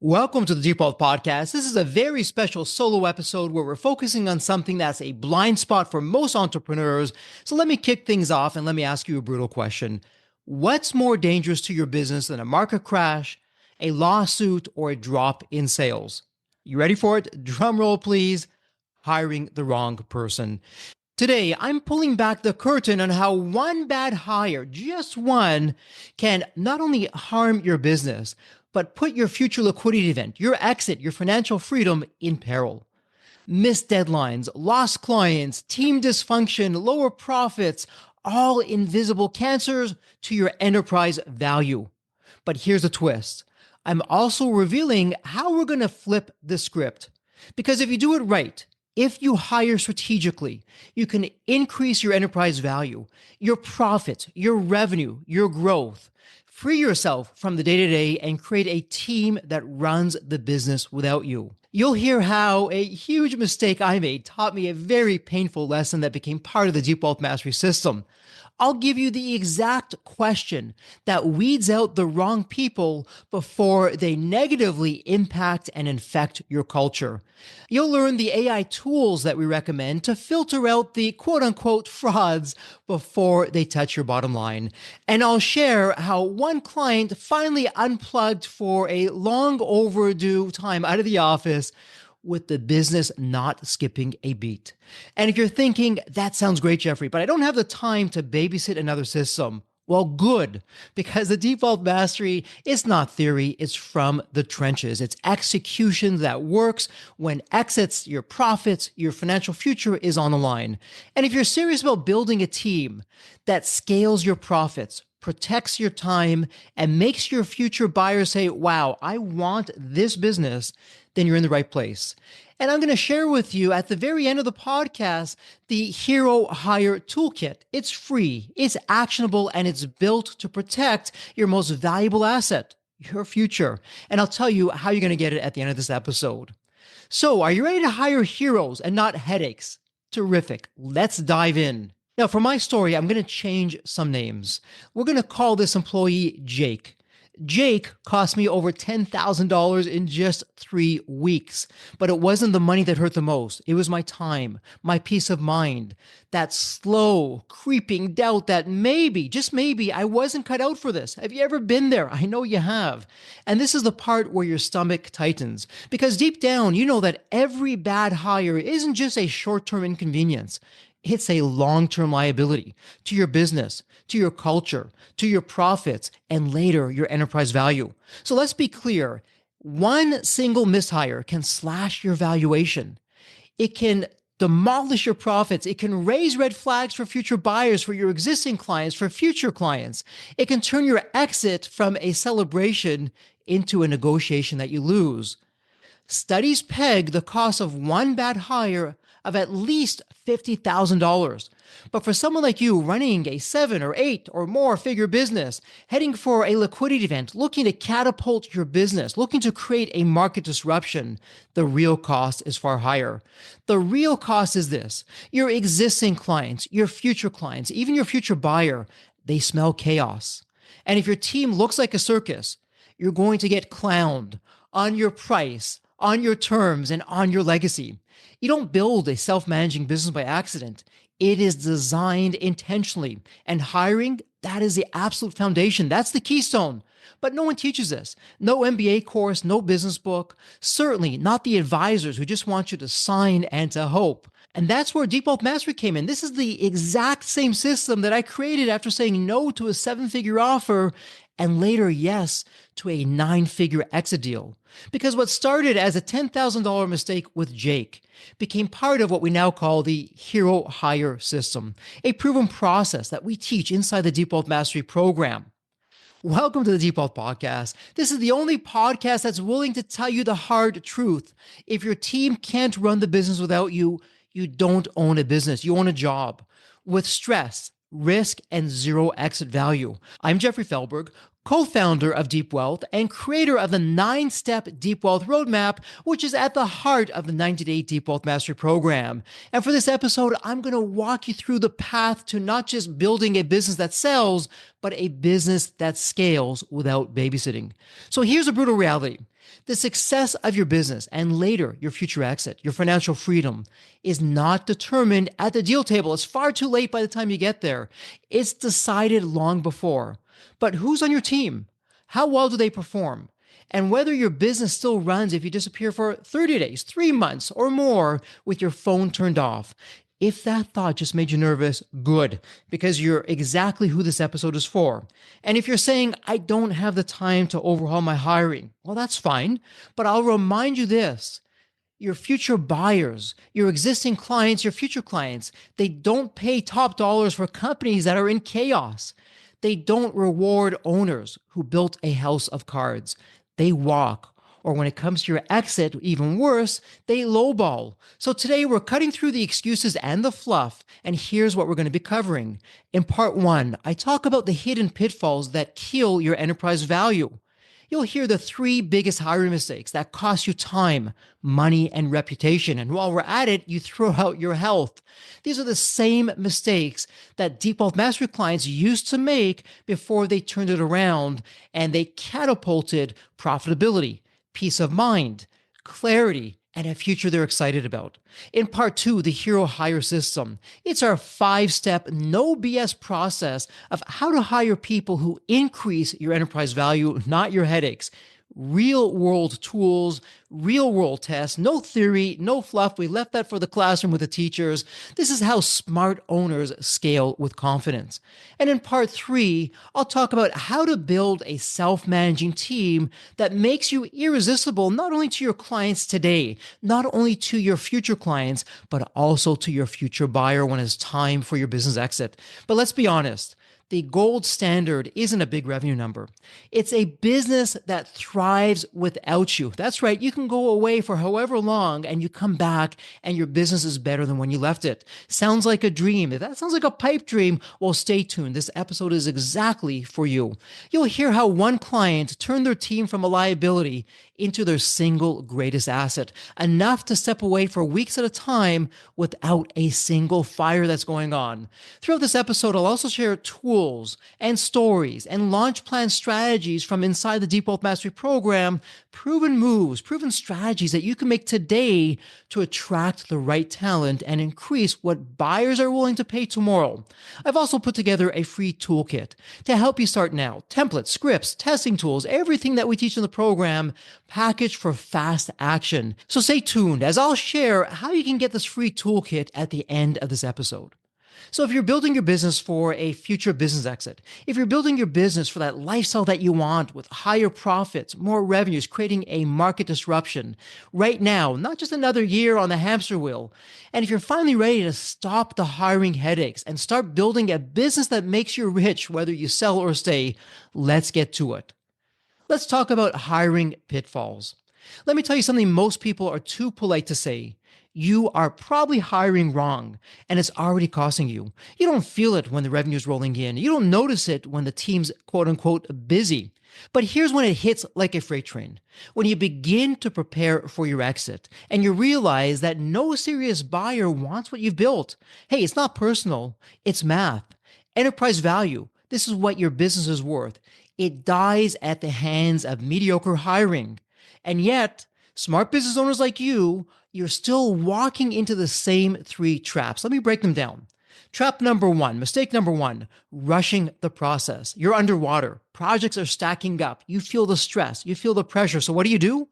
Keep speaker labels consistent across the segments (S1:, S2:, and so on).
S1: Welcome to the Default Podcast. This is a very special solo episode where we're focusing on something that's a blind spot for most entrepreneurs. So let me kick things off and let me ask you a brutal question. What's more dangerous to your business than a market crash, a lawsuit, or a drop in sales? You ready for it? Drum roll, please. Hiring the wrong person. Today, I'm pulling back the curtain on how one bad hire, just one, can not only harm your business, but put your future liquidity event, your exit, your financial freedom in peril. Missed deadlines, lost clients, team dysfunction, lower profits, all invisible cancers to your enterprise value. But here's the twist. I'm also revealing how we're going to flip the script. Because if you do it right, if you hire strategically, you can increase your enterprise value, your profit, your revenue, your growth. Free yourself from the day-to-day and create a team that runs the business without you. You'll hear how a huge mistake I made taught me a very painful lesson that became part of the Deep Wealth Mastery system. I'll give you the exact question that weeds out the wrong people before they negatively impact and infect your culture. You'll learn the AI tools that we recommend to filter out the quote-unquote frauds before they touch your bottom line. And I'll share how one client finally unplugged for a long overdue time out of the office with the business not skipping a beat. And if you're thinking, that sounds great, Jeffrey, but I don't have the time to babysit another system. Well, good, because the Default Mastery is not theory, it's from the trenches. It's execution that works when exits, your profits, your financial future is on the line. And if you're serious about building a team that scales your profits, protects your time, and makes your future buyers say, wow, I want this business, then you're in the right place. And I'm going to share with you at the very end of the podcast, the Hero Hire Toolkit. It's free, it's actionable, and it's built to protect your most valuable asset, your future. And I'll tell you how you're going to get it at the end of this episode. So are you ready to hire heroes and not headaches? Terrific. Let's dive in. Now, for my story, I'm going to change some names. We're going to call this employee Jake. Jake cost me over $10,000 in just 3 weeks, but it wasn't the money that hurt the most. It was my time, my peace of mind, that slow, creeping doubt that maybe, just maybe, I wasn't cut out for this. Have you ever been there? I know you have. And this is the part where your stomach tightens, because deep down, you know that every bad hire isn't just a short-term inconvenience. It's a long-term liability to your business, to your culture, to your profits, and later your enterprise value. So let's be clear. One single mishire can slash your valuation. It can demolish your profits. It can raise red flags for future buyers, for your existing clients, for future clients. It can turn your exit from a celebration into a negotiation that you lose. Studies peg the cost of one bad hire of at least $50,000. But for someone like you running a 7 or 8 or more figure business, heading for a liquidity event, looking to catapult your business, looking to create a market disruption, the real cost is far higher. The real cost is this: your existing clients, your future clients, even your future buyer, they smell chaos. And if your team looks like a circus, you're going to get clowned on your price, on your terms, and on your legacy. You don't build a self-managing business by accident. It is designed intentionally. And hiring, that is the absolute foundation. That's the keystone. But no one teaches this. No MBA course, no business book. Certainly not the advisors who just want you to sign and to hope. And that's where Deep Wealth Mastery came in. This is the exact same system that I created after saying no to a 7-figure offer and later yes to a 9-figure exit deal. Because what started as a $10,000 mistake with Jake became part of what we now call the Hero Hire system, a proven process that we teach inside the Deep Wealth Mastery program. Welcome to the Deep Wealth Podcast. This is the only podcast that's willing to tell you the hard truth. If your team can't run the business without you, you don't own a business. You own a job with stress, risk, and zero exit value. I'm Jeffrey Feldberg, co-founder of Deep Wealth and creator of the 9-step Deep Wealth Roadmap, which is at the heart of the 90-day Deep Wealth Mastery Program. And for this episode, I'm going to walk you through the path to not just building a business that sells, but a business that scales without babysitting. So here's a brutal reality. The success of your business and later your future exit, your financial freedom, is not determined at the deal table. It's far too late by the time you get there. It's decided long before. But who's on your team? How well do they perform? And whether your business still runs if you disappear for 30 days, 3 months, or more with your phone turned off. If that thought just made you nervous, good, because you're exactly who this episode is for. And if you're saying, I don't have the time to overhaul my hiring, well, that's fine. But I'll remind you this. Your future buyers, your existing clients, your future clients, they don't pay top dollars for companies that are in chaos. They don't reward owners who built a house of cards. They walk. Or when it comes to your exit, even worse, they lowball. So today we're cutting through the excuses and the fluff, and here's what we're going to be covering. In part 1, I talk about the hidden pitfalls that kill your enterprise value. You'll hear the 3 biggest hiring mistakes that cost you time, money, and reputation. And while we're at it, you throw out your health. These are the same mistakes that Deep Wealth Mastery clients used to make before they turned it around and they catapulted profitability, peace of mind, clarity, and a future they're excited about. In part 2, the Hero Hire System. It's our 5-step, no BS process of how to hire people who increase your enterprise value, not your headaches. Real world tools, real world tests, no theory, no fluff. We left that for the classroom with the teachers. This is how smart owners scale with confidence. And in part 3, I'll talk about how to build a self-managing team that makes you irresistible, not only to your clients today, not only to your future clients, but also to your future buyer when it's time for your business exit. But let's be honest. The gold standard isn't a big revenue number. It's a business that thrives without you. That's right. You can go away for however long and you come back and your business is better than when you left it. Sounds like a dream. If that sounds like a pipe dream, well, stay tuned. This episode is exactly for you. You'll hear how one client turned their team from a liability into their single greatest asset, enough to step away for weeks at a time without a single fire that's going on. Throughout this episode, I'll also share tools and stories and launch plan strategies from inside the Deep Wealth Mastery Program, proven moves, proven strategies that you can make today to attract the right talent and increase what buyers are willing to pay tomorrow. I've also put together a free toolkit to help you start now. Templates, scripts, testing tools, everything that we teach in the program, packaged for fast action. So stay tuned as I'll share how you can get this free toolkit at the end of this episode. So if you're building your business for a future business exit, if you're building your business for that lifestyle that you want with higher profits, more revenues, creating a market disruption right now, not just another year on the hamster wheel, and if you're finally ready to stop the hiring headaches and start building a business that makes you rich, whether you sell or stay, let's get to it. Let's talk about hiring pitfalls. Let me tell you something most people are too polite to say. You are probably hiring wrong, and it's already costing you. You don't feel it when the revenue is rolling in. You don't notice it when the team's quote unquote busy. But here's when it hits like a freight train. When you begin to prepare for your exit and you realize that no serious buyer wants what you've built. Hey, it's not personal, it's math. Enterprise value. This is what your business is worth. It dies at the hands of mediocre hiring. And yet, smart business owners like you're still walking into the same 3 traps. Let me break them down. Trap number 1, mistake number 1, rushing the process. You're underwater. Projects are stacking up. You feel the stress. You feel the pressure. So what do?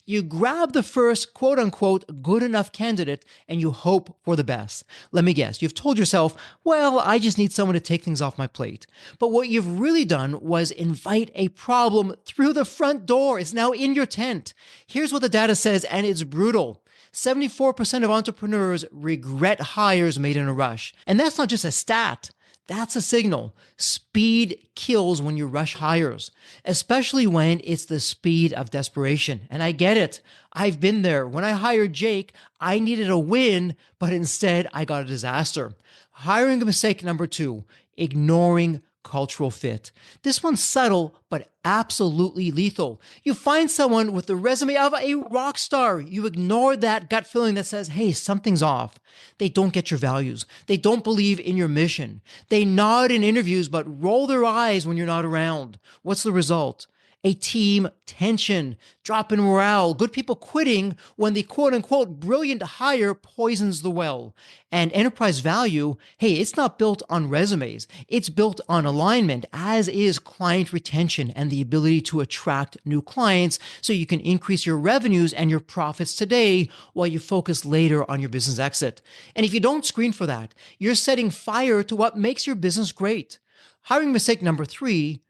S1: You grab the first quote unquote good enough candidate and you hope for the best. Let me guess. You've told yourself, well, I just need someone to take things off my plate. But what you've really done was invite a problem through the front door. It's now in your tent. Here's what the data says, and it's brutal. 74% of entrepreneurs regret hires made in a rush. And that's not just a stat. That's a signal. Speed kills when you rush hires, especially when it's the speed of desperation. And I get it. I've been there. When I hired Jake, I needed a win, but instead I got a disaster. Hiring mistake number 2, ignoring cultural fit. This one's subtle, but absolutely lethal. You find someone with the resume of a rock star. You ignore that gut feeling that says, hey, something's off. They don't get your values. They don't believe in your mission. They nod in interviews, but roll their eyes when you're not around. What's the result? A team tension, drop in morale, good people quitting when the quote unquote brilliant hire poisons the well. And enterprise value, hey, it's not built on resumes. It's built on alignment, as is client retention and the ability to attract new clients so you can increase your revenues and your profits today while you focus later on your business exit. And if you don't screen for that, you're setting fire to what makes your business great. Hiring mistake number 3,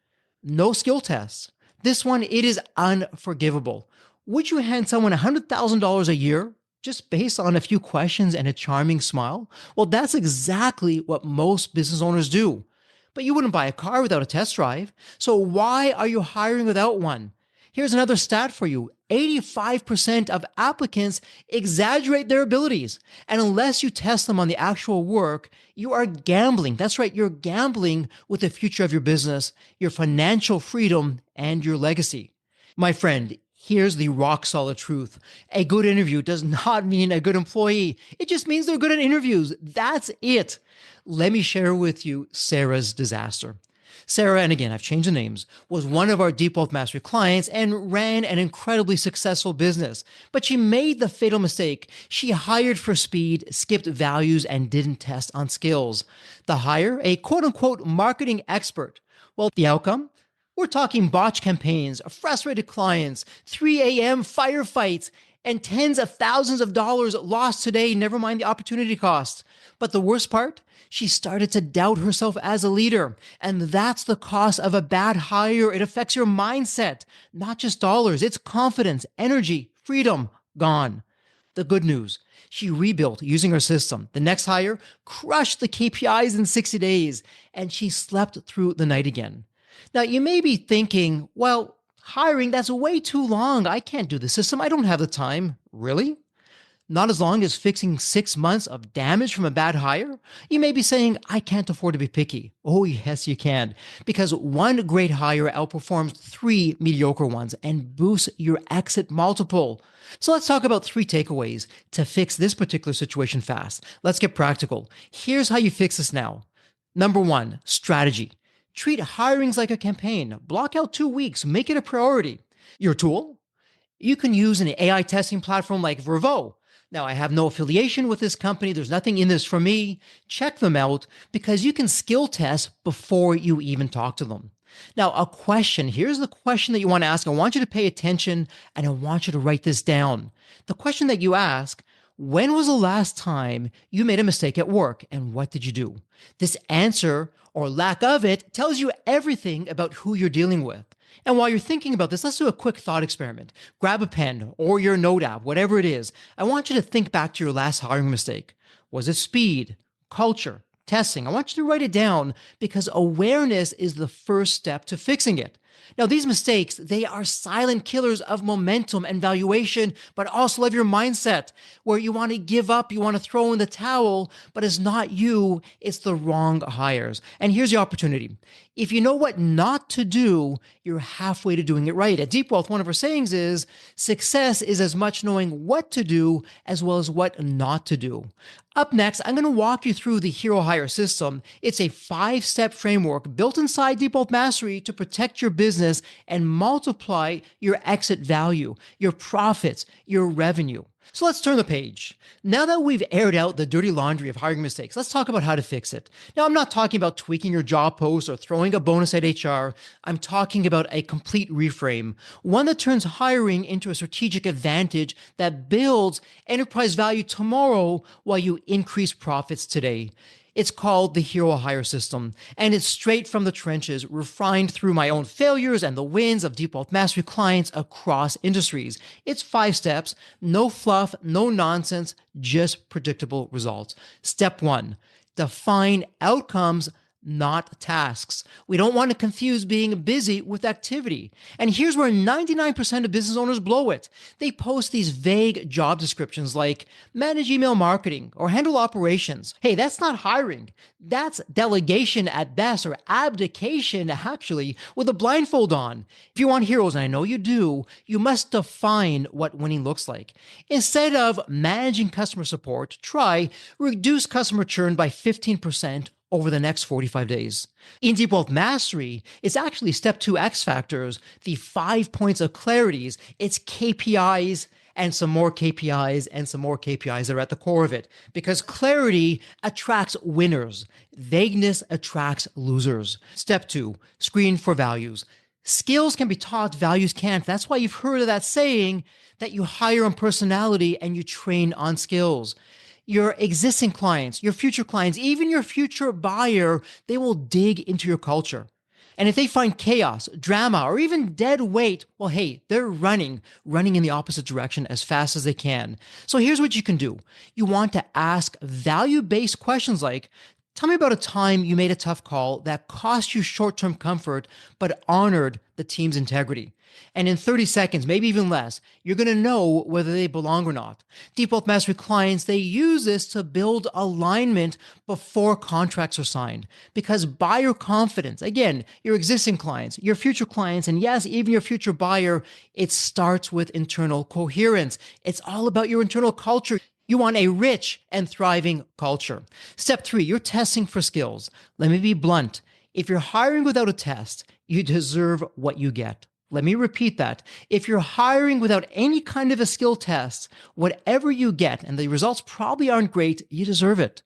S1: no skill tests. This one, it is unforgivable. Would you hand someone $100,000 a year just based on a few questions and a charming smile? Well, that's exactly what most business owners do. But you wouldn't buy a car without a test drive. So why are you hiring without one? Here's another stat for you. 85% of applicants exaggerate their abilities. And unless you test them on the actual work, you are gambling. That's right, you're gambling with the future of your business, your financial freedom, and your legacy. My friend, here's the rock solid truth. A good interview does not mean a good employee. It just means they're good at interviews. That's it. Let me share with you Sarah's disaster. Sarah, and again, I've changed the names, was one of our Deep Wealth Mastery clients and ran an incredibly successful business. But she made the fatal mistake. She hired for speed, skipped values, and didn't test on skills. The hire, a quote unquote marketing expert. Well, the outcome? We're talking botch campaigns, frustrated clients, 3 a.m. firefights, and tens of thousands of dollars lost today, never mind the opportunity cost. But the worst part? She started to doubt herself as a leader. And that's the cost of a bad hire. It affects your mindset, not just dollars. It's confidence, energy, freedom, gone. The good news, she rebuilt using her system. The next hire crushed the KPIs in 60 days, and she slept through the night again. Now, you may be thinking, well, hiring, that's way too long. I can't do the system. I don't have the time. Really? Not as long as fixing 6 months of damage from a bad hire? You may be saying, I can't afford to be picky. Oh, yes, you can. Because one great hire outperforms 3 mediocre ones and boosts your exit multiple. So let's talk about 3 takeaways to fix this particular situation fast. Let's get practical. Here's how you fix this now. Number 1, strategy. Treat hirings like a campaign. Block out 2 weeks. Make it a priority. Your tool? You can use an AI testing platform like Vervo. Now, I have no affiliation with this company. There's nothing in this for me. Check them out because you can skill test before you even talk to them. Now, a question. Here's the question that you want to ask. I want you to pay attention and I want you to write this down. The question that you ask, when was the last time you made a mistake at work and what did you do? This answer or lack of it tells you everything about who you're dealing with. And while you're thinking about this, let's do a quick thought experiment. Grab a pen or your note app, whatever it is. I want you to think back to your last hiring mistake. Was it speed, culture, testing? I want you to write it down because awareness is the first step to fixing it. Now, these mistakes, they are silent killers of momentum and valuation, but also of your mindset where you want to give up, you want to throw in the towel, but it's not you, it's the wrong hires. And here's the opportunity. If you know what not to do, you're halfway to doing it right. At Deep Wealth, one of our sayings is success is as much knowing what to do as well as what not to do. Up next, I'm going to walk you through the Hero Hire system. It's a 5-step framework built inside Deep Wealth Mastery to protect your business and multiply your exit value, your profits, your revenue. So let's turn the page. Now that we've aired out the dirty laundry of hiring mistakes, let's talk about how to fix it. Now, I'm not talking about tweaking your job post or throwing a bonus at HR. I'm talking about a complete reframe, one that turns hiring into a strategic advantage that builds enterprise value tomorrow while you increase profits today. It's called the Hero Hire system, and it's straight from the trenches, refined through my own failures and the wins of Deep Wealth Mastery clients across industries. It's 5 steps, no fluff, no nonsense, just predictable results. Step 1, define outcomes, not tasks. We don't want to confuse being busy with activity. And here's where 99% of business owners blow it. They post these vague job descriptions like manage email marketing or handle operations. Hey, that's not hiring. That's delegation at best, or abdication actually, with a blindfold on. If you want heroes, and I know you do, you must define what winning looks like. Instead of managing customer support, try reduce customer churn by 15% over the next 45 days. In Deep Wealth Mastery, it's actually step 2 X factors, the 5 points of clarities. It's KPIs and some more KPIs and some more KPIs that are at the core of it, because clarity attracts winners. Vagueness attracts losers. Step 2, screen for values. Skills can be taught, values can't. That's why you've heard of that saying that you hire on personality and you train on skills. Your existing clients, your future clients, even your future buyer, they will dig into your culture. And if they find chaos, drama, or even dead weight, well, hey, they're running in the opposite direction as fast as they can. So here's what you can do. You want to ask value-based questions like, tell me about a time you made a tough call that cost you short-term comfort, but honored the team's integrity. And in 30 seconds, maybe even less, you're going to know whether they belong or not. Deep Wealth Mastery clients, they use this to build alignment before contracts are signed. Because buyer confidence, again, your existing clients, your future clients, and yes, even your future buyer, it starts with internal coherence. It's all about your internal culture. You want a rich and thriving culture. Step 3, you're testing for skills. Let me be blunt. If you're hiring without a test, you deserve what you get. Let me repeat that. If you're hiring without any kind of a skill test, whatever you get, and the results probably aren't great, you deserve it.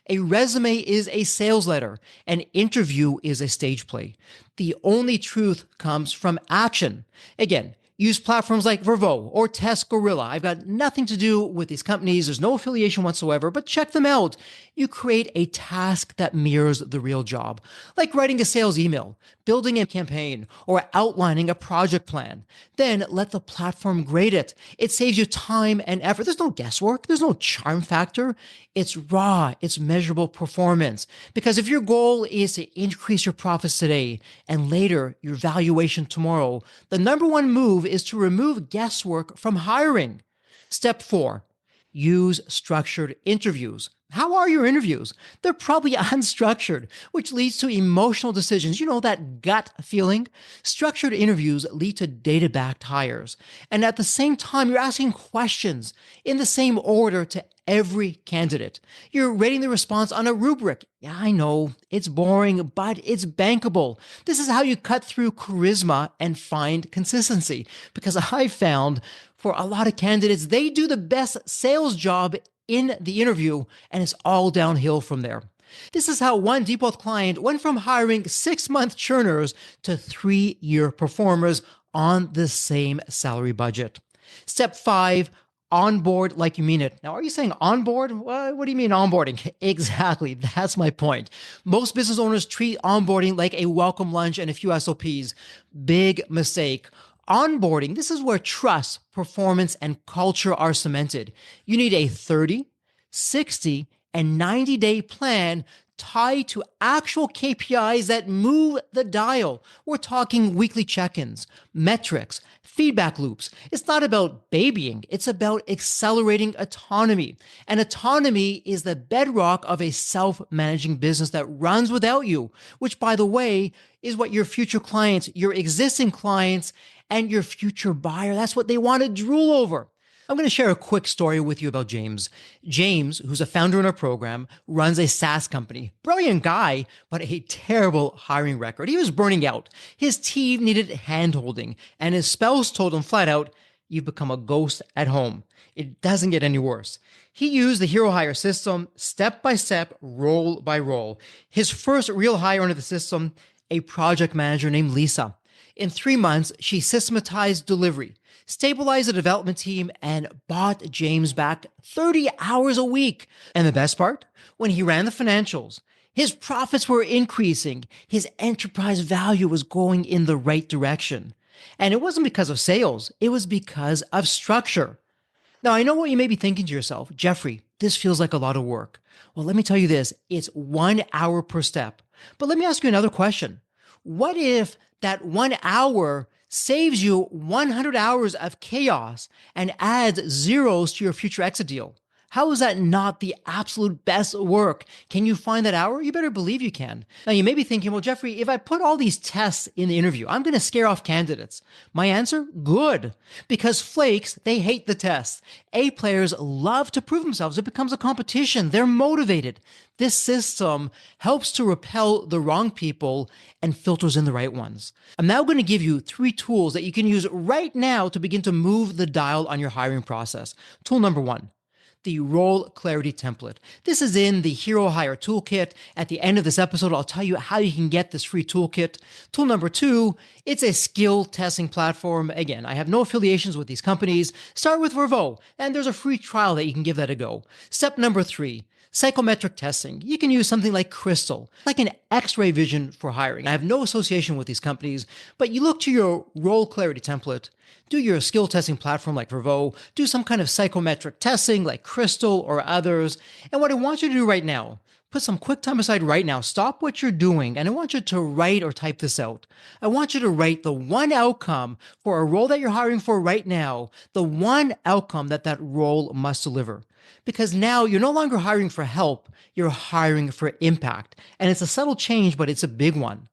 S1: A resume is a sales letter. An interview is a stage play. The only truth comes from action. Again, use platforms like Vervo or Test Gorilla. I've got nothing to do with these companies. There's no affiliation whatsoever, but check them out. You create a task that mirrors the real job, like writing a sales email, building a campaign, or outlining a project plan. Then let the platform grade it. It saves you time and effort. There's no guesswork. There's no charm factor. It's raw. It's measurable performance. Because if your goal is to increase your profits today and later your valuation tomorrow, the number one move is to remove guesswork from hiring. Step 4, use structured interviews. How are your interviews? They're probably unstructured, which leads to emotional decisions. You know, that gut feeling? Structured interviews lead to data-backed hires. And at the same time, you're asking questions in the same order to every candidate. You're rating the response on a rubric. Yeah, I know, it's boring, but it's bankable. This is how you cut through charisma and find consistency. Because I found for a lot of candidates, they do the best sales job in the interview, and it's all downhill from there. This is how one Deep Wealth client went from hiring 6-month churners to 3-year performers on the same salary budget. Step 5, onboard like you mean it. Now, are you saying onboard? What do you mean onboarding? Exactly. That's my point. Most business owners treat onboarding like a welcome lunch and a few SOPs. Big mistake. Onboarding, this is where trust, performance, and culture are cemented. You need a 30, 60, and 90-day plan tied to actual KPIs that move the dial. We're talking weekly check-ins, metrics, feedback loops. It's not about babying. It's about accelerating autonomy. And autonomy is the bedrock of a self-managing business that runs without you, which, by the way, is what your future clients, your existing clients, and your future buyer, that's what they want to drool over. I'm going to share a quick story with you about James. James, who's a founder in our program, runs a SaaS company. Brilliant guy, but a terrible hiring record. He was burning out. His team needed handholding, and his spouse told him flat out, "You've become a ghost at home. It doesn't get any worse." He used the Hero Hire system, step by step, role by role. His first real hire under the system, a project manager named Lisa. In 3 months, she systematized delivery, stabilized the development team, and bought James back 30 hours a week. And the best part? When he ran the financials, his profits were increasing. His enterprise value was going in the right direction. And it wasn't because of sales. It was because of structure. Now, I know what you may be thinking to yourself, Jeffrey, this feels like a lot of work. Well, let me tell you this, it's 1 hour per step. But let me ask you another question. What if that 1 hour saves you 100 hours of chaos and adds zeros to your future exit deal? How is that not the absolute best work? Can you find that hour? You better believe you can. Now, you may be thinking, well, Jeffrey, if I put all these tests in the interview, I'm going to scare off candidates. My answer? Good. Because flakes, they hate the tests. A players love to prove themselves. It becomes a competition. They're motivated. This system helps to repel the wrong people and filters in the right ones. I'm now going to give you 3 tools that you can use right now to begin to move the dial on your hiring process. Tool number 1. The role clarity template. This is in the Hero Hire Toolkit. At the end of this episode, I'll tell you how you can get this free toolkit. Tool number 2, it's a skill testing platform. Again, I have no affiliations with these companies. Start with Vervo, and there's a free trial that you can give that a go. Step number 3, psychometric testing. You can use something like Crystal, like an X-ray vision for hiring. I have no association with these companies, but you look to your role clarity template, do your skill testing platform like Vervo, do some kind of psychometric testing like Crystal or others. And what I want you to do right now, put some quick time aside right now, stop what you're doing, and I want you to write or type this out. I want you to write the one outcome for a role that you're hiring for right now, the one outcome that role must deliver. Because now you're no longer hiring for help, you're hiring for impact. And it's a subtle change, but it's a big one.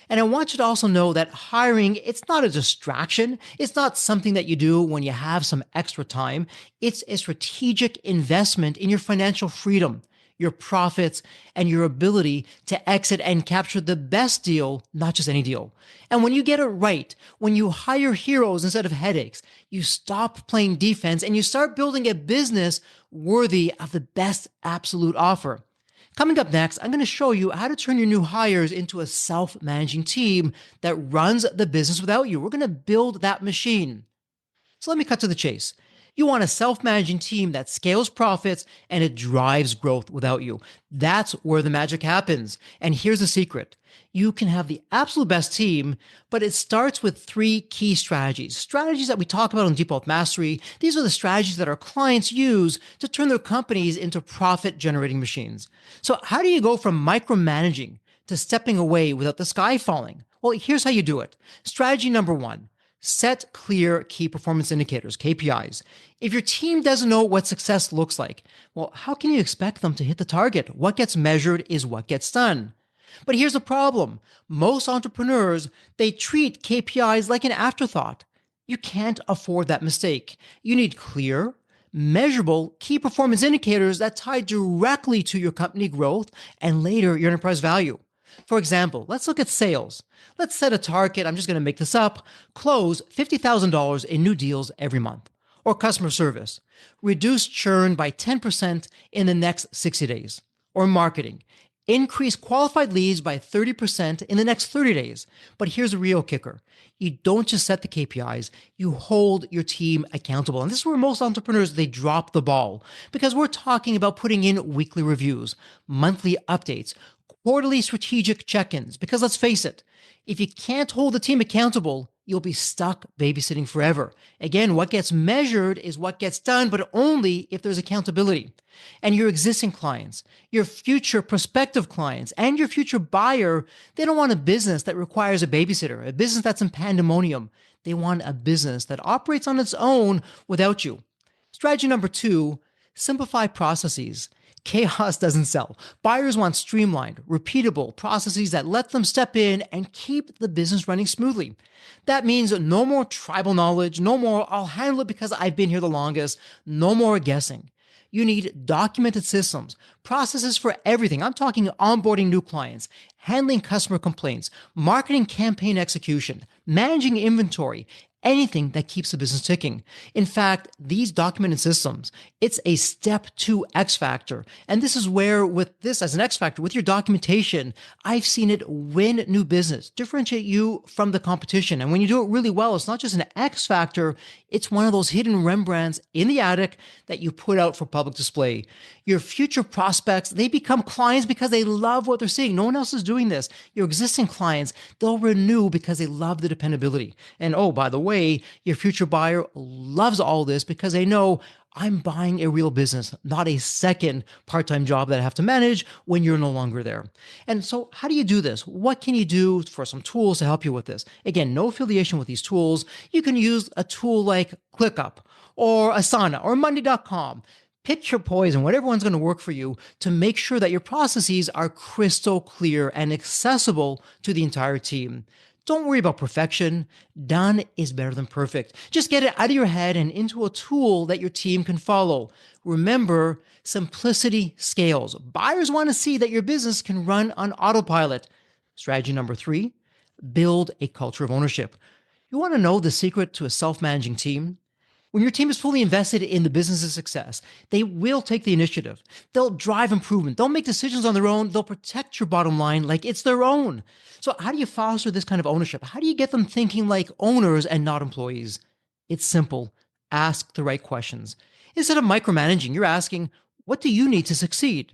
S1: And I want you to also know that hiring, it's not a distraction. It's not something that you do when you have some extra time. It's a strategic investment in your financial freedom, your profits, and your ability to exit and capture the best deal, not just any deal. And when you get it right, when you hire heroes instead of headaches, you stop playing defense and you start building a business worthy of the best absolute offer. Coming up next, I'm going to show you how to turn your new hires into a self-managing team that runs the business without you. We're going to build that machine. So let me cut to the chase. You want a self-managing team that scales profits and it drives growth without you. That's where the magic happens. And here's the secret. You can have the absolute best team, but it starts with 3 key strategies. Strategies that we talk about in Deep Wealth Mastery. These are the strategies that our clients use to turn their companies into profit-generating machines. So how do you go from micromanaging to stepping away without the sky falling? Well, here's how you do it. Strategy number 1. Set clear key performance indicators, KPIs. If your team doesn't know what success looks like, well, how can you expect them to hit the target? What gets measured is what gets done. But here's the problem. Most entrepreneurs, they treat KPIs like an afterthought. You can't afford that mistake. You need clear, measurable key performance indicators that tie directly to your company growth and later your enterprise value. For example, let's look at sales. Let's set a target, I'm just going to make this up, close $50,000 in new deals every month. Or customer service, reduce churn by 10% in the next 60 days. Or marketing, increase qualified leads by 30% in the next 30 days. But here's the real kicker. You don't just set the KPIs, you hold your team accountable. And this is where most entrepreneurs, they drop the ball because we're talking about putting in weekly reviews, monthly updates, quarterly strategic check-ins. Because let's face it, if you can't hold the team accountable, you'll be stuck babysitting forever. Again, what gets measured is what gets done, but only if there's accountability. And your existing clients, your future prospective clients, and your future buyer, they don't want a business that requires a babysitter, a business that's in pandemonium. They want a business that operates on its own without you. Strategy number 2, simplify processes. Chaos doesn't sell. Buyers want streamlined, repeatable processes that let them step in and keep the business running smoothly. That means no more tribal knowledge, no more I'll handle it because I've been here the longest, no more guessing. You need documented systems, processes for everything. I'm talking onboarding new clients, handling customer complaints, marketing campaign execution, managing inventory, anything that keeps the business ticking. In fact, these documented systems, it's a step 2 X factor. And this is where with this as an X factor, with your documentation, I've seen it win new business, differentiate you from the competition. And when you do it really well, it's not just an X factor, it's one of those hidden Rembrandts in the attic that you put out for public display. Your future prospects, they become clients because they love what they're seeing. No one else is doing this. Your existing clients, they'll renew because they love the dependability. And oh, by the way, your future buyer loves all this because they know I'm buying a real business, not a second part-time job that I have to manage when you're no longer there. And so how do you do this? What can you do for some tools to help you with this? Again, no affiliation with these tools. You can use a tool like ClickUp or Asana or Monday.com. Pick your poison, whatever one's going to work for you, to make sure that your processes are crystal clear and accessible to the entire team. Don't worry about perfection. Done is better than perfect. Just get it out of your head and into a tool that your team can follow. Remember, simplicity scales. Buyers want to see that your business can run on autopilot. Strategy number 3, build a culture of ownership. You want to know the secret to a self-managing team? When your team is fully invested in the business's success, they will take the initiative. They'll drive improvement. They'll make decisions on their own. They'll protect your bottom line like it's their own. So how do you foster this kind of ownership? How do you get them thinking like owners and not employees? It's simple. Ask the right questions. Instead of micromanaging, you're asking, what do you need to succeed?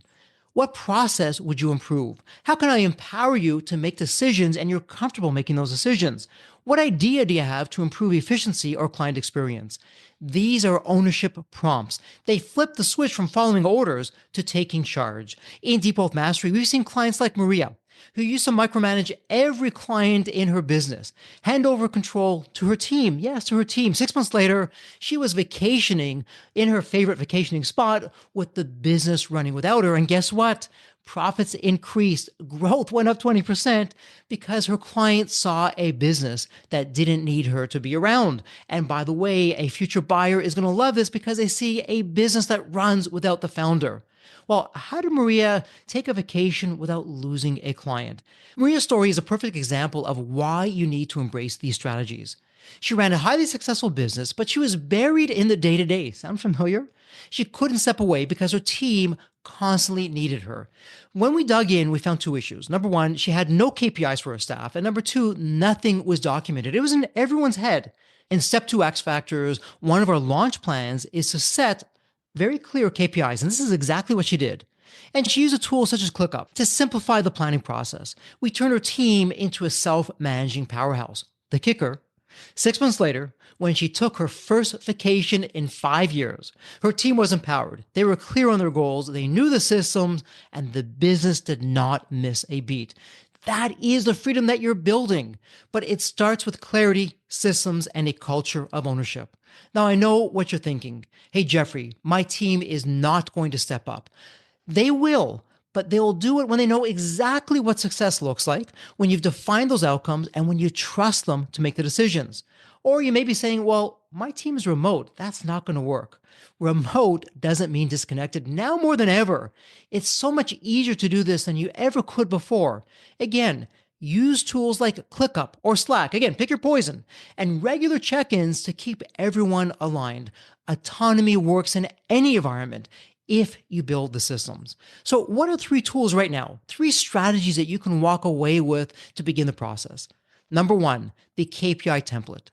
S1: What process would you improve? How can I empower you to make decisions and you're comfortable making those decisions? What idea do you have to improve efficiency or client experience? These are ownership prompts. They flip the switch from following orders to taking charge. In Deep Wealth Mastery, we've seen clients like Maria, who used to micromanage every client in her business, hand over control to her team. Yes, to her team. 6 months later, she was vacationing in her favorite vacationing spot with the business running without her. And guess what? Profits increased. Growth went up 20% because her clients saw a business that didn't need her to be around. And by the way, a future buyer is going to love this because they see a business that runs without the founder. Well, how did Maria take a vacation without losing a client? Maria's story is a perfect example of why you need to embrace these strategies. She ran a highly successful business, but she was buried in the day-to-day. Sound familiar? She couldn't step away because her team constantly needed her. When we dug in, we found 2 issues. Number 1, she had no KPIs for her staff. And number 2, nothing was documented. It was in everyone's head. In step 2 X Factors, one of our launch plans is to set very clear KPIs. And this is exactly what she did. And she used a tool such as ClickUp to simplify the planning process. We turned her team into a self-managing powerhouse. The kicker, 6 months later, when she took her first vacation in 5 years, her team was empowered. They were clear on their goals. They knew the systems, and the business did not miss a beat. That is the freedom that you're building, but it starts with clarity, systems, and a culture of ownership. Now, I know what you're thinking. Hey, Jeffrey, my team is not going to step up. They will, but they'll do it when they know exactly what success looks like, when you've defined those outcomes, and when you trust them to make the decisions. Or you may be saying, well, my team is remote. That's not going to work. Remote doesn't mean disconnected. Now more than ever, it's so much easier to do this than you ever could before. Again, use tools like ClickUp or Slack. Again, pick your poison. And regular check-ins to keep everyone aligned. Autonomy works in any environment if you build the systems. So what are 3 tools right now? 3 strategies that you can walk away with to begin the process. Number 1, the KPI template.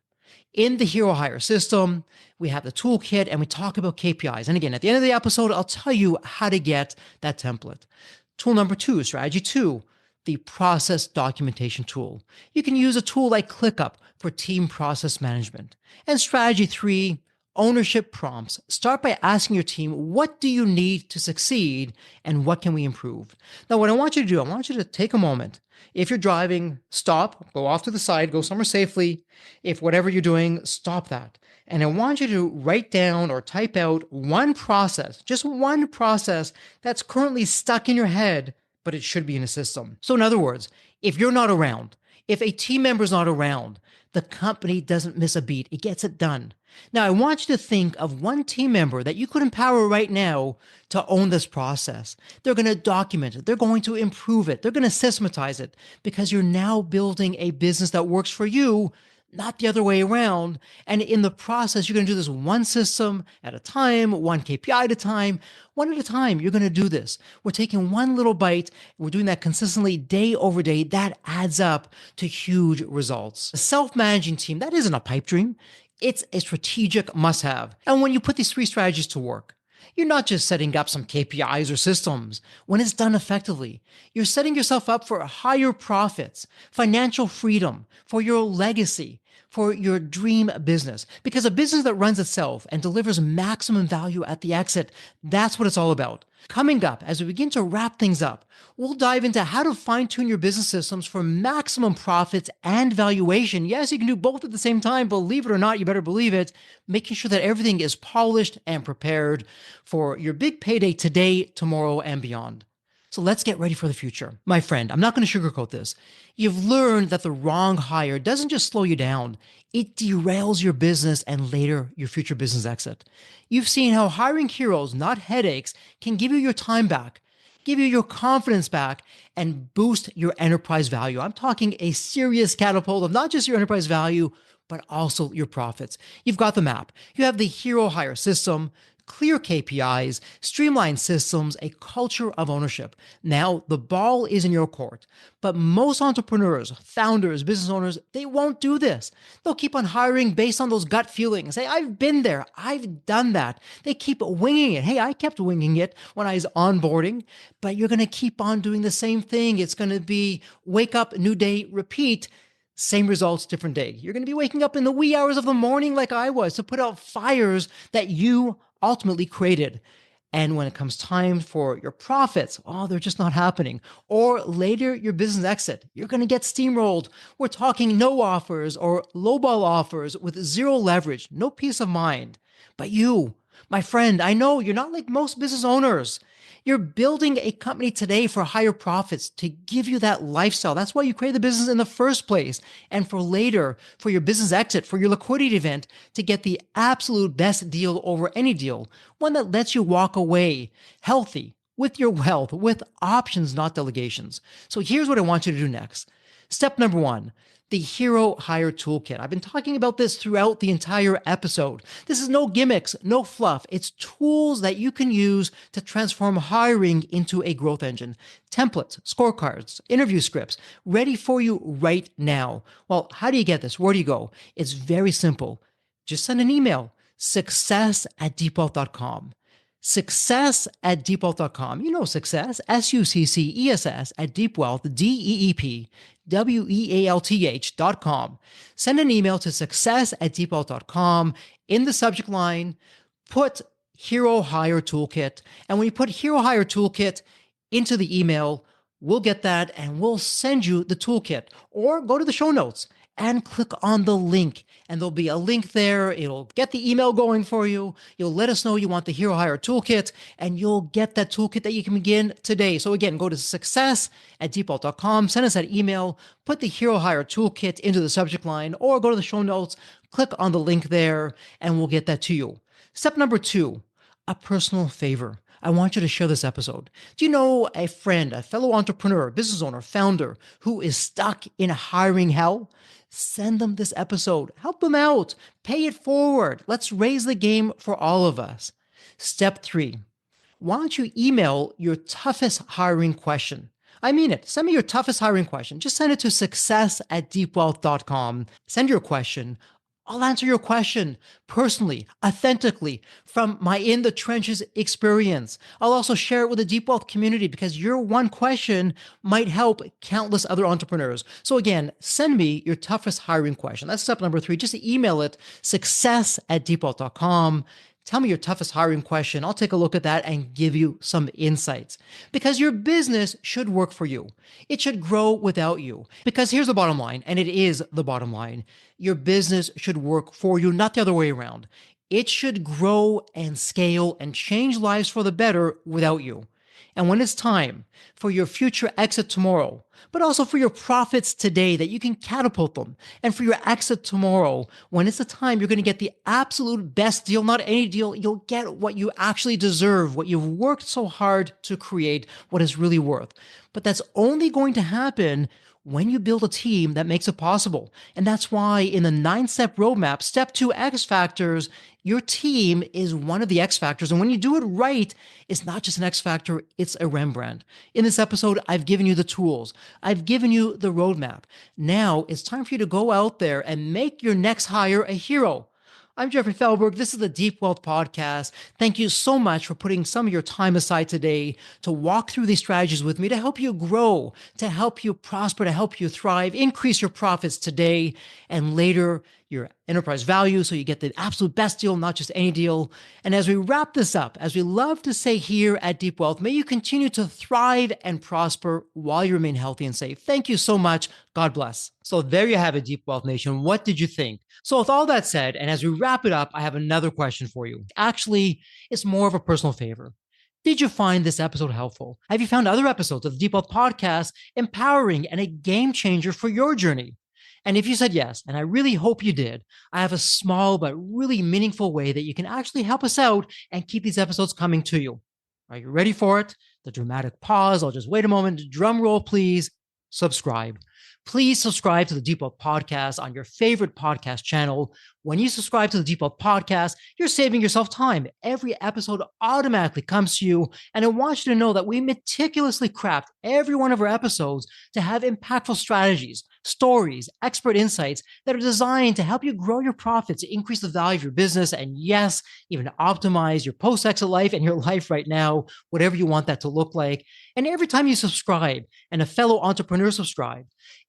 S1: In the Hero Hire system, we have the toolkit and we talk about KPIs. And again, at the end of the episode, I'll tell you how to get that template. Tool number 2, strategy 2, the process documentation tool. You can use a tool like ClickUp for team process management. And strategy 3, ownership prompts. Start by asking your team, what do you need to succeed and what can we improve? Now, what I want you to do, I want you to take a moment. If you're driving, stop, go off to the side, go somewhere safely. If whatever you're doing, stop that. And I want you to write down or type out one process, just one process that's currently stuck in your head, but it should be in a system. So in other words, if you're not around, if a team member's not around, the company doesn't miss a beat. It gets it done. Now, I want you to think of one team member that you could empower right now to own this process. They're going to document it. They're going to improve it. They're going to systematize it because you're now building a business that works for you, not the other way around. And in the process, you're going to do this one system at a time, one KPI at a time, one at a time. You're going to do this. We're taking one little bite. We're doing that consistently day over day. That adds up to huge results. A self-managing team, that isn't a pipe dream. It's a strategic must-have. And when you put these 3 strategies to work, you're not just setting up some KPIs or systems. When it's done effectively, you're setting yourself up for higher profits, financial freedom, for your legacy, for your dream business. Because a business that runs itself and delivers maximum value at the exit, that's what it's all about. Coming up, as we begin to wrap things up, we'll dive into how to fine-tune your business systems for maximum profits and valuation. Yes, you can do both at the same time. Believe it or not, you better believe it. Making sure that everything is polished and prepared for your big payday today, tomorrow, and beyond. So let's get ready for the future. My friend, I'm not going to sugarcoat this. You've learned that the wrong hire doesn't just slow you down, it derails your business and later your future business exit. You've seen how hiring heroes, not headaches, can give you your time back, give you your confidence back, and boost your enterprise value. I'm talking a serious catapult of not just your enterprise value, but also your profits. You've got the map. You have the hero hire system, clear KPIs, streamlined systems, a culture of ownership. Now, the ball is in your court. But most entrepreneurs, founders, business owners, they won't do this. They'll keep on hiring based on those gut feelings. Hey, I've been there. I've done that. They keep winging it. Hey, I kept winging it when I was onboarding, but you're going to keep on doing the same thing. It's going to be wake up, new day, repeat. Same results, different day. You're going to be waking up in the wee hours of the morning like I was to put out fires that you ultimately created. And when it comes time for your profits, they're just not happening. Or later, your business exit, you're going to get steamrolled. We're talking no offers or lowball offers with zero leverage, no peace of mind. But you, my friend, I know you're not like most business owners. You're building a company today for higher profits to give you that lifestyle. That's why you created the business in the first place. And for later, for your business exit, for your liquidity event, to get the absolute best deal over any deal. One that lets you walk away healthy with your wealth, with options, not delegations. So here's what I want you to do next. Step number 1. The Hero Hire Toolkit. I've been talking about this throughout the entire episode. This is no gimmicks, no fluff. It's tools that you can use to transform hiring into a growth engine. Templates, scorecards, interview scripts, ready for you right now. Well, how do you get this? Where do you go? It's very simple. Just send an email, success@deepwealth.com. Success@deepwealth.com. You know success, SUCCESS at deepwealth, DEEPWEALTH.com. Send an email to success@deepwealth.com. In the subject line, put Hero Hire Toolkit. And when you put Hero Hire Toolkit into the email, we'll get that and we'll send you the toolkit. Or go to the show notes and click on the link. And there'll be a link there. It'll get the email going for you. You'll let us know you want the Hero Hire Toolkit, and you'll get that toolkit that you can begin today. So again, go to success@deepwealth.com, send us that email, put the Hero Hire Toolkit into the subject line, or go to the show notes, click on the link there, and we'll get that to you. Step number 2, a personal favor. I want you to share this episode. Do you know a friend, a fellow entrepreneur, business owner, founder who is stuck in hiring hell? Send them this episode. Help them out. Pay it forward. Let's raise the game for all of us. Step 3. Why don't you email your toughest hiring question? I mean it. Send me your toughest hiring question. Just send it to success@deepwealth.com. Send your question. I'll answer your question personally, authentically, from my in the trenches experience. I'll also share it with the Deep Wealth community because your one question might help countless other entrepreneurs. So again, send me your toughest hiring question. That's step number 3. Just email it, success@deepwealth.com. Tell me your toughest hiring question. I'll take a look at that and give you some insights. Because your business should work for you. It should grow without you. Because here's the bottom line, and it is the bottom line. Your business should work for you, not the other way around. It should grow and scale and change lives for the better without you. And when it's time for your future exit tomorrow, but also for your profits today that you can catapult them, and for your exit tomorrow, when it's the time you're going to get the absolute best deal, not any deal, you'll get what you actually deserve, what you've worked so hard to create, what it's really worth. But that's only going to happen when you build a team that makes it possible. And that's why in the 9-step roadmap, step 2 X factors, your team is one of the X factors. And when you do it right, it's not just an X factor, it's a Rembrandt. In this episode, I've given you the tools. I've given you the roadmap. Now it's time for you to go out there and make your next hire a hero. I'm Jeffrey Feldberg. This is the Deep Wealth Podcast. Thank you so much for putting some of your time aside today to walk through these strategies with me to help you grow, to help you prosper, to help you thrive, increase your profits today, and later your enterprise value so you get the absolute best deal, not just any deal. And as we wrap this up, as we love to say here at Deep Wealth, may you continue to thrive and prosper while you remain healthy and safe. Thank you so much. God bless. So there you have it, Deep Wealth Nation. What did you think? So with all that said, and as we wrap it up, I have another question for you. Actually, it's more of a personal favor. Did you find this episode helpful? Have you found other episodes of the Deep Wealth Podcast empowering and a game changer for your journey? And if you said yes, and I really hope you did, I have a small but really meaningful way that you can actually help us out and keep these episodes coming to you. Are you ready for it? The dramatic pause. I'll just wait a moment. Drum roll, please. Subscribe. Please subscribe to the Deep Wealth Podcast on your favorite podcast channel. When you subscribe to the Deep Wealth Podcast, you're saving yourself time. Every episode automatically comes to you. And I want you to know that we meticulously craft every one of our episodes to have impactful strategies, stories, expert insights that are designed to help you grow your profits, increase the value of your business, and yes, even optimize your post-exit life and your life right now, whatever you want that to look like. And every time you subscribe and a fellow entrepreneur subscribe,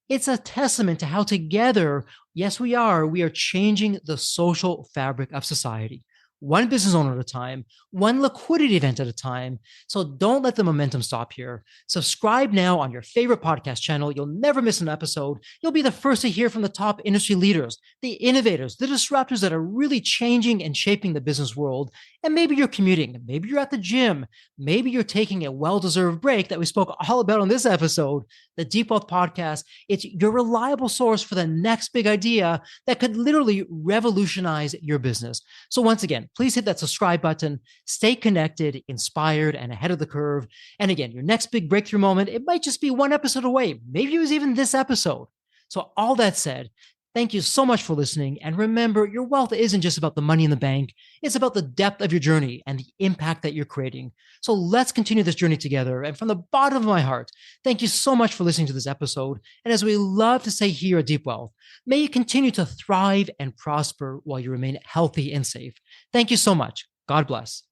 S1: it's a testament to how together, yes, we are changing the social fabric of society. One business owner at a time, one liquidity event at a time. So don't let the momentum stop here. Subscribe now on your favorite podcast channel. You'll never miss an episode. You'll be the first to hear from the top industry leaders, the innovators, the disruptors that are really changing and shaping the business world. And maybe you're commuting, maybe you're at the gym, maybe you're taking a well-deserved break that we spoke all about on this episode. The Deep Wealth Podcast, it's your reliable source for the next big idea that could literally revolutionize your business. So once again, please hit that subscribe button, stay connected, inspired, and ahead of the curve. And again, your next big breakthrough moment, it might just be one episode away. Maybe it was even this episode. So all that said, thank you so much for listening. And remember, your wealth isn't just about the money in the bank. It's about the depth of your journey and the impact that you're creating. So let's continue this journey together. And from the bottom of my heart, thank you so much for listening to this episode. And as we love to say here at Deep Wealth, may you continue to thrive and prosper while you remain healthy and safe. Thank you so much. God bless.